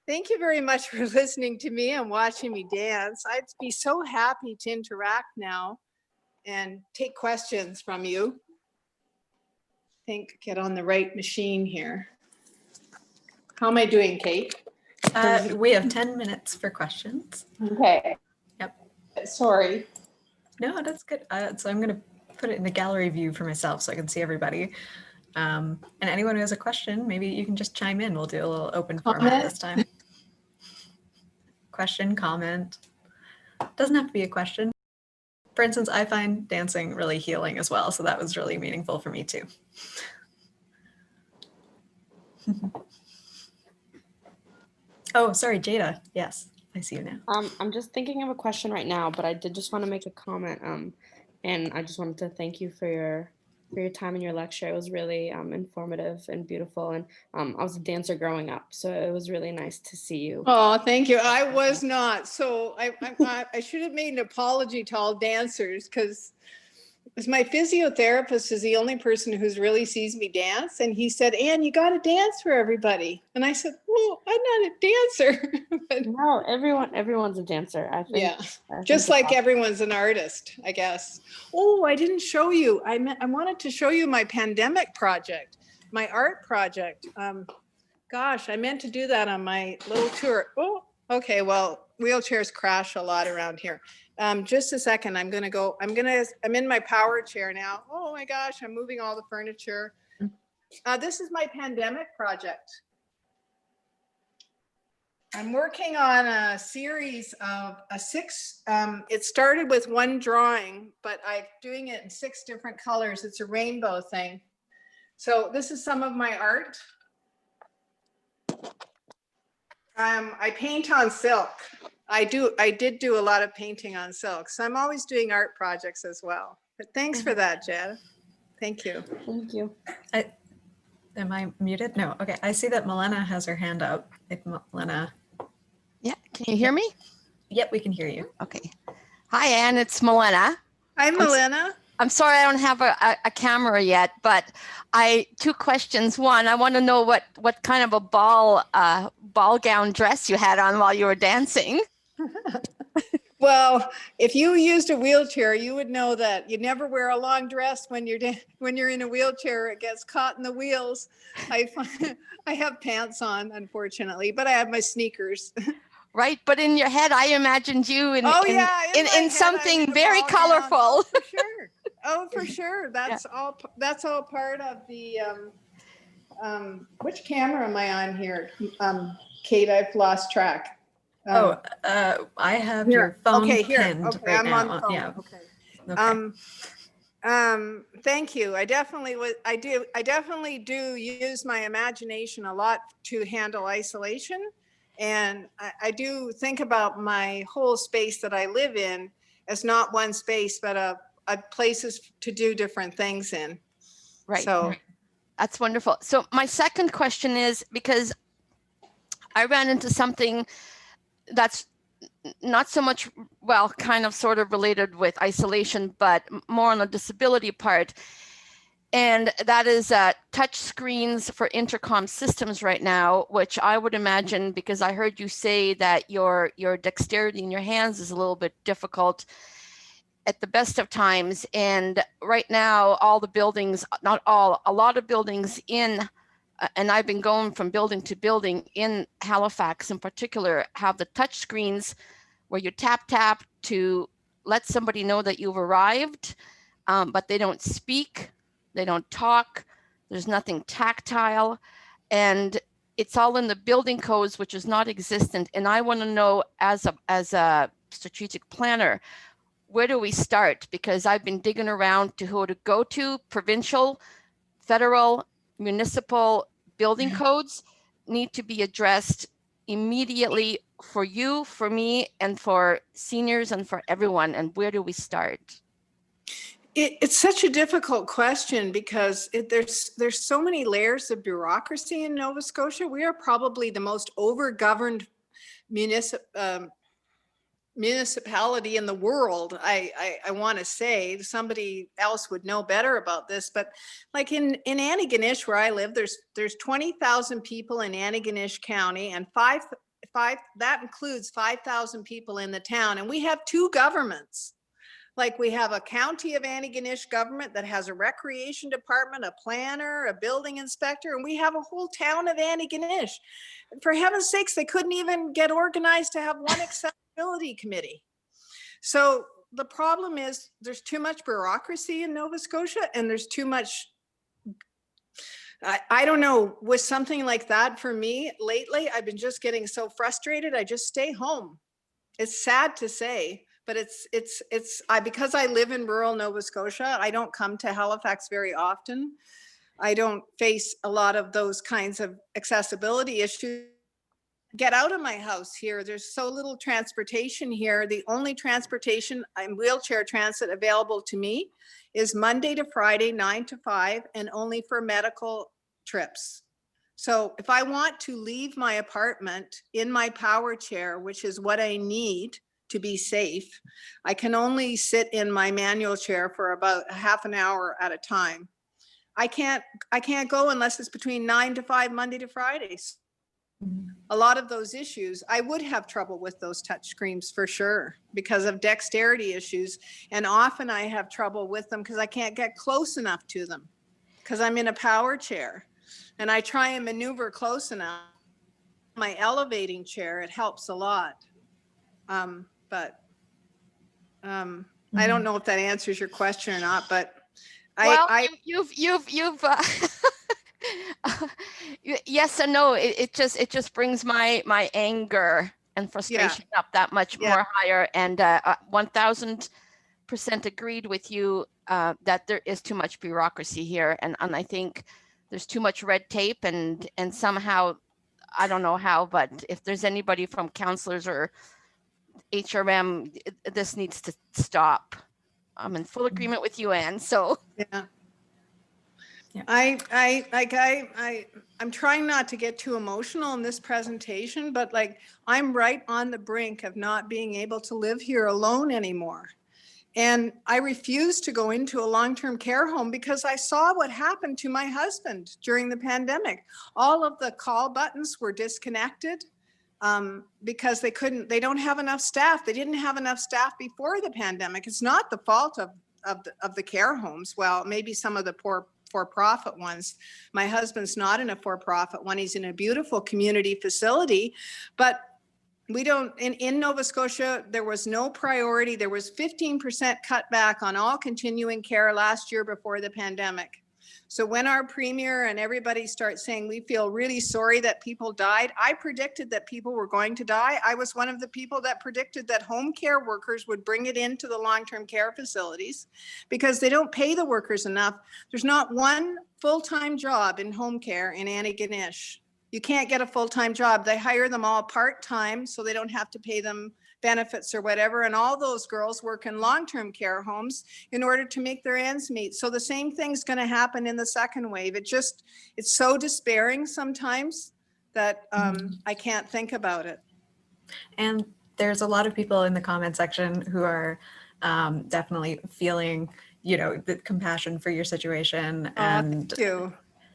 thank you very much for listening to me and watching me dance. I'd be so happy to interact now and take questions from you. Get on the right machine here. How am I doing, Kate? We have 10 minutes for questions. Okay. Yep. Sorry. No, that's good. So I'm going to put it in the gallery view for myself so I can see everybody. And anyone who has a question, maybe you can just chime in. We'll do a little open format this time. Question, comment. Doesn't have to be a question. For instance, I find dancing really healing as well. So that was really meaningful for me too. Oh, sorry, Jada. Yes, I see you now. I'm just thinking of a question right now, but I did just want to make a comment. And I just wanted to thank you for your time and your lecture. It was really informative and beautiful. And I was a dancer growing up, so it was really nice to see you. Oh, thank you. I was not. So I should have made an apology to all dancers because my physiotherapist is the only person who's really sees me dance. And he said, Anne, you got to dance for everybody. And I said, well, I'm not a dancer. But no, everyone's a dancer. I think. Yeah, just like everyone's an artist, I guess. Oh, I didn't show you. I wanted to show you my pandemic project, my art project. Gosh, I meant to do that on my little tour. Oh, okay. Well, wheelchairs crash a lot around here. Just a second. I'm in my power chair now. Oh my gosh, I'm moving all the furniture. This is my pandemic project. I'm working on a series of it started with one drawing, but I'm doing it in 6 different colors. It's a rainbow thing. So this is some of my art. I paint on silk. I did do a lot of painting on silk. So I'm always doing art projects as well. But thanks for that, Jed. Thank you. Thank you. Am I muted? No. Okay. I see that Milena has her hand up. If Milena. Yeah, can you hear me? Yep, we can hear you. Okay. Hi, Anne, it's Milena. Hi, Milena. I'm sorry I don't have a camera yet, but 2 questions. One, I want to know what kind of a ball gown dress you had on while you were dancing. Well, if you used a wheelchair, you would know that you never wear a long dress when you're in a wheelchair. It gets caught in the wheels. I have pants on, unfortunately, but I have my sneakers. Right, but in your head, I imagined you in in something very colorful. Oh, for sure. Oh, for sure. That's all part of the. Which camera am I on here, Kate? I've lost track. I have your phone pinned Okay, right I'm now. on the phone. Yeah. Okay. Thank you. I definitely do use my imagination a lot to handle isolation. And I do think about my whole space that I live in as not one space, but a places to do different things in. Right. So that's wonderful. So my second question is, because I ran into something that's not so much, well, kind of sort of related with isolation, but more on the disability part. And that is touch screens for intercom systems right now, which I would imagine, because I heard you say that your dexterity in your hands is a little bit difficult at the best of times. And right now, all the buildings, not all, a lot of buildings in, and I've been going from building to building in Halifax in particular, have the touch screens where you tap to let somebody know that you've arrived, but they don't speak, they don't talk, there's nothing tactile, and it's all in the building codes, which is not existent. And I want to know, as a strategic planner, where do we start? Because I've been digging around to who to go to. Provincial, federal, municipal building codes need to be addressed immediately for you, for me, and for seniors and for everyone. And where do we start? it's such a difficult question because there's so many layers of bureaucracy in Nova Scotia. We are probably the most overgoverned municipality in the world. I want to say, somebody else would know better about this, but like in Antigonish, where I live, there's 20,000 people in Antigonish County, and that includes 5,000 people in the town, and we have 2 governments. Like, we have a county of Antigonish government that has a recreation department, a planner, a building inspector, and we have a whole town of Antigonish. For heaven's sakes, they couldn't even get organized to have one accessibility committee. So the problem is there's too much bureaucracy in Nova Scotia, and there's too much, I don't know, with something like that. For me lately, I've been just getting so frustrated, I just stay home. It's sad to say, but because I live in rural Nova Scotia, I don't come to Halifax very often. I don't face a lot of those kinds of accessibility issues. Get out of my house here. There's so little transportation here. The only transportation and wheelchair transit available to me is Monday to Friday, 9 to 5, and only for medical trips. So if I want to leave my apartment in my power chair, which is what I need to be safe, I can only sit in my manual chair for about half an hour at a time. I can't go unless it's between 9 to 5, Monday to Fridays. A lot of those issues, I would have trouble with those touch screens for sure because of dexterity issues. And often I have trouble with them because I can't get close enough to them because I'm in a power chair. And I try and maneuver close enough. My elevating chair, it helps a lot. I don't know if that answers your question or not, but Well, you've Yes and no. It just brings my anger and frustration up that much more higher. And 1000% agreed with you that there is too much bureaucracy here, and I think there's too much red tape, and somehow, I don't know how, but if there's anybody from counselors or HRM, this needs to stop. I'm in full agreement with you, Anne. So Yeah. Yeah. I'm trying not to get too emotional in this presentation, but like, I'm right on the brink of not being able to live here alone anymore. And I refused to go into a long-term care home because I saw what happened to my husband during the pandemic. All of the call buttons were disconnected because they don't have enough staff. They didn't have enough staff before the pandemic. It's not the fault of the care homes. Well, maybe some of the for-profit ones. My husband's not in a for-profit one. He's in a beautiful community facility, but we don't, in Nova Scotia, there was no priority. There was 15% cut back on all continuing care last year before the pandemic. So when our premier and everybody starts saying, we feel really sorry that people died, I predicted that people were going to die. I was one of the people that predicted that home care workers would bring it into the long-term care facilities because they don't pay the workers enough. There's not one full-time job in home care in Antigonish. You can't get a full-time job. They hire them all part-time so they don't have to pay them benefits or whatever. And all those girls work in long-term care homes in order to make their ends meet. So the same thing's going to happen in the second wave. It's so despairing sometimes that I can't think about it. And there's a lot of people in the comment section who are definitely feeling, the compassion for your situation. And thank you.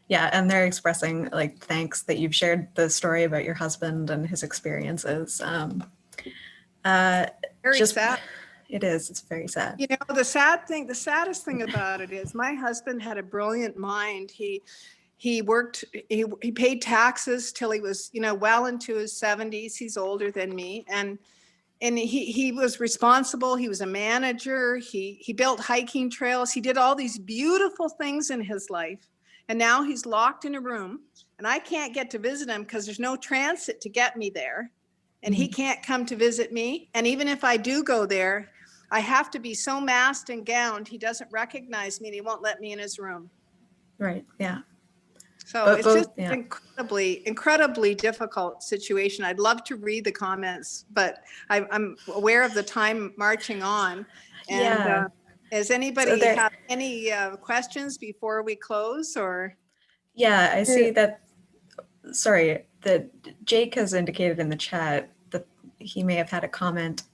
Yeah, and they're expressing like thanks that you've shared the story about your husband and his experiences. Very sad. It is. It's very sad. The saddest thing about it is my husband had a brilliant mind. He worked, he paid taxes till he was, well into his 70s. He's older than me. And he was responsible. He was a manager. He built hiking trails. He did all these beautiful things in his life. And now he's locked in a room and I can't get to visit him because there's no transit to get me there. And he can't come to visit me. And even if I do go there, I have to be so masked and gowned, he doesn't recognize me and he won't let me in his room. Right. Yeah. So it's just an incredibly difficult situation. I'd love to read the comments, but I'm aware of the time marching on. And does anybody have any questions before we close or? Yeah, I see that. Sorry, that Jake has indicated in the chat that he may have had a comment.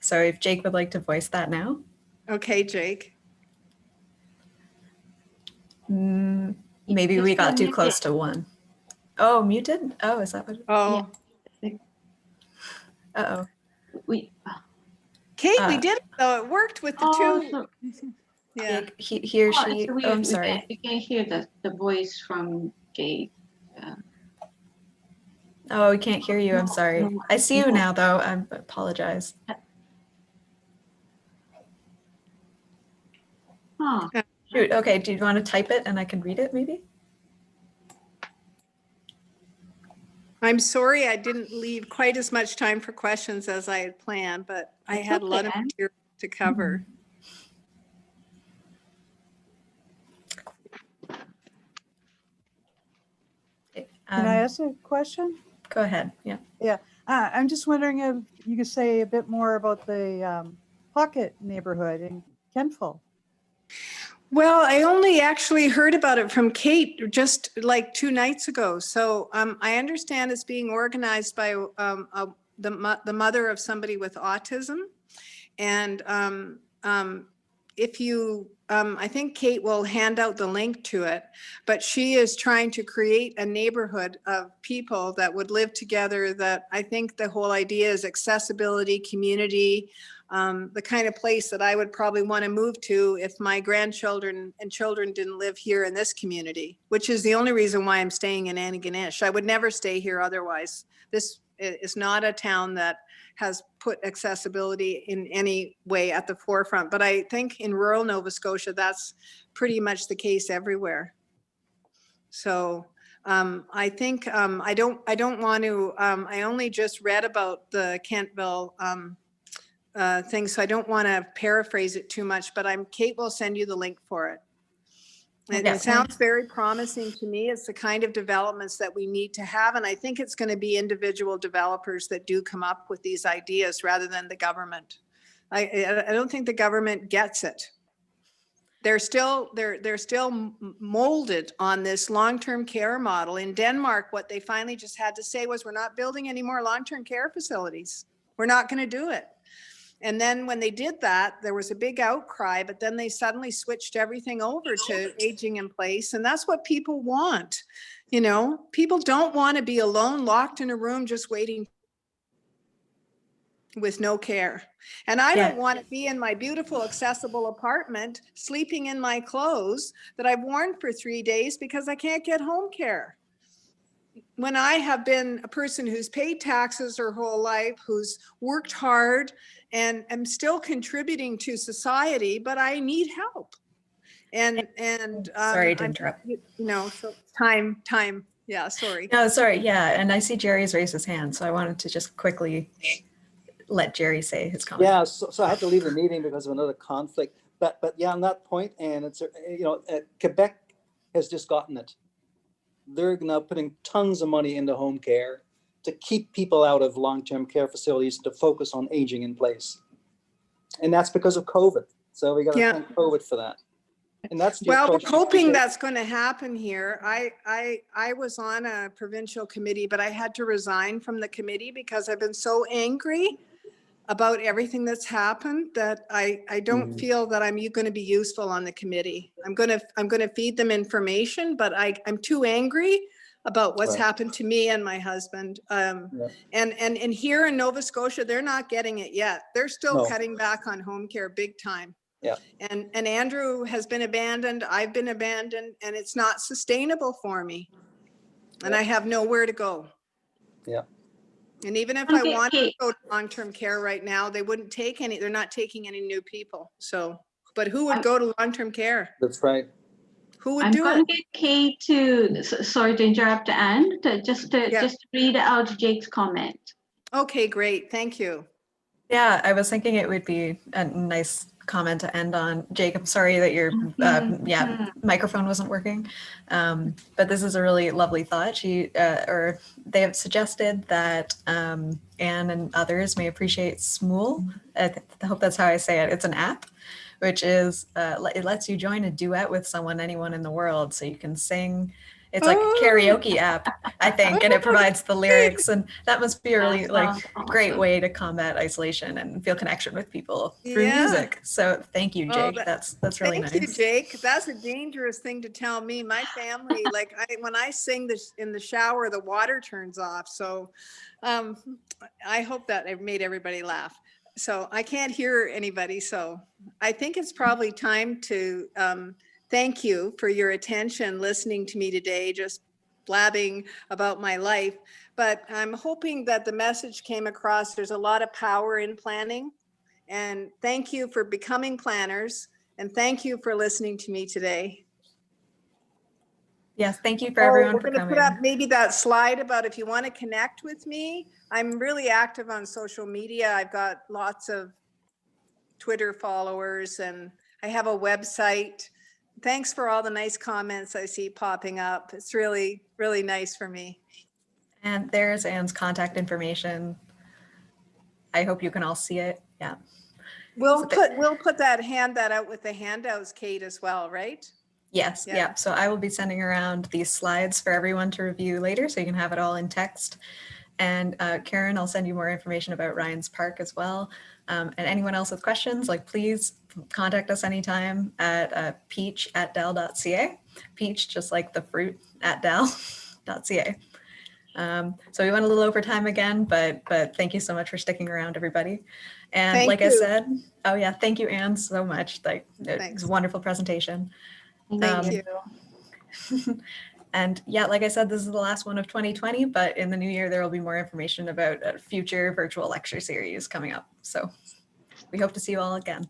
So if Jake would like to voice that now. Okay, Jake. Maybe we got too close to one. Oh, muted? Oh, is that what? Oh. Yeah. Uh-oh. Kate, we did it though. It worked with the two. So, yeah. He or she. So I'm sorry. We can hear the voice from Kate. Oh, we can't hear you. I'm sorry. I see you now, though. I apologize. Huh. Shoot. Okay. Do you want to type it and I can read it, maybe? I'm sorry I didn't leave quite as much time for questions as I had planned, but I had a lot of material to cover. Can I ask a question? Go ahead. Yeah. Yeah. I'm just wondering if you could say a bit more about the Pocket neighborhood in Kentville. Well, I only actually heard about it from Kate just like 2 nights ago. So I understand it's being organized by the mother of somebody with autism. And if you, I think Kate will hand out the link to it, but she is trying to create a neighborhood of people that would live together, that I think the whole idea is accessibility, community, the kind of place that I would probably want to move to if my grandchildren and children didn't live here in this community, which is the only reason why I'm staying in Antigonish. I would never stay here otherwise. This is not a town that has put accessibility in any way at the forefront, but I think in rural Nova Scotia, that's pretty much the case everywhere. So I think I don't want to. I only just read about the Kentville thing, so I don't want to paraphrase it too much. But Kate will send you the link for it. It Yes. sounds very promising to me. It's the kind of developments that we need to have, and I think it's going to be individual developers that do come up with these ideas rather than the government. I don't think the government gets it. They're still molded on this long-term care model. In Denmark, what they finally just had to say was, we're not building any more long-term care facilities. We're not going to do it. And then when they did that, there was a big outcry, but then they suddenly switched everything over to aging in place. And that's what people want. You know, people don't want to be alone, locked in a room, just waiting with no care. And I don't want to be in my beautiful, accessible apartment, sleeping in my clothes that I've worn for 3 days because I can't get home care. When I have been a person who's paid taxes her whole life, who's worked hard and am still contributing to society, but I need help. And sorry to interrupt. You know, so time. Yeah, sorry. No, sorry. Yeah. And I see Jerry's raised his hand. So I wanted to just quickly let Jerry say his comment. Yeah, so I had to leave the meeting because of another conflict. But yeah, on that point, and it's, you know, Quebec has just gotten it. They're now putting tons of money into home care to keep people out of long-term care facilities to focus on aging in place. And that's because of COVID. So we got to thank COVID for that. And that's well, we're hoping that's going to happen here. I was on a provincial committee, but I had to resign from the committee because I've been so angry about everything that's happened that I don't feel that I'm going to be useful on the committee. I'm going to feed them information, but I'm too angry about what's happened to me and my husband. And here in Nova Scotia, they're not getting it yet. They're still cutting back on home care big time. Yeah. And Andrew has been abandoned. I've been abandoned, and it's not sustainable for me. And I have nowhere to go. Yeah. And even if I wanted to go to long-term care right now, they wouldn't take any, they're not taking any new people. So, but who would go to long-term care? That's right. Who would do it? I'm going to get Kate to, sorry to interrupt, Anne, just to read out Jake's comment. Okay, great. Thank you. Yeah, I was thinking it would be a nice comment to end on. Jake, I'm sorry that your microphone wasn't working, but this is a really lovely thought. Or they have suggested that Anne and others may appreciate Smool. I hope that's how I say it. It's an app, which is, it lets you join a duet with someone, anyone in the world, so you can sing. It's like a karaoke app, I think, and it provides the lyrics, and that must be a really great way to combat isolation and feel connection with people through music. So thank you, Jake. That's really nice. Thank you, Jake. That's a dangerous thing to tell me. My family, like when I sing this in the shower, the water turns off. So I hope that I made everybody laugh. So I can't hear anybody. So I think it's probably time to thank you for your attention, listening to me today, just blabbing about my life. But I'm hoping that the message came across. There's a lot of power in planning. And thank you for becoming planners. And thank you for listening to me today. Yes, thank you for everyone for coming. We're going to put up maybe that slide about if you want to connect with me. I'm really active on social media. I've got lots of Twitter followers and I have a website. Thanks for all the nice comments I see popping up. It's really, really nice for me. And there's Anne's contact information. I hope you can all see it. Yeah. We'll put that handout out with the handouts, Kate, as well, right? Yes. Yeah. So I will be sending around these slides for everyone to review later, so you can have it all in text. And Karen, I'll send you more information about Ryan's Park as well. And anyone else with questions, like please contact us anytime at peach@dell.ca. Peach, just like the fruit, @dell.ca. So we went a little over time again, but thank you so much for sticking around, everybody. And thank like you. I said, oh yeah, thank you, Anne, so much. Like it was a wonderful presentation. Thank you. And yeah, like I said, this is the last one of 2020, but in the new year, there will be more information about a future virtual lecture series coming up. So we hope to see you all again.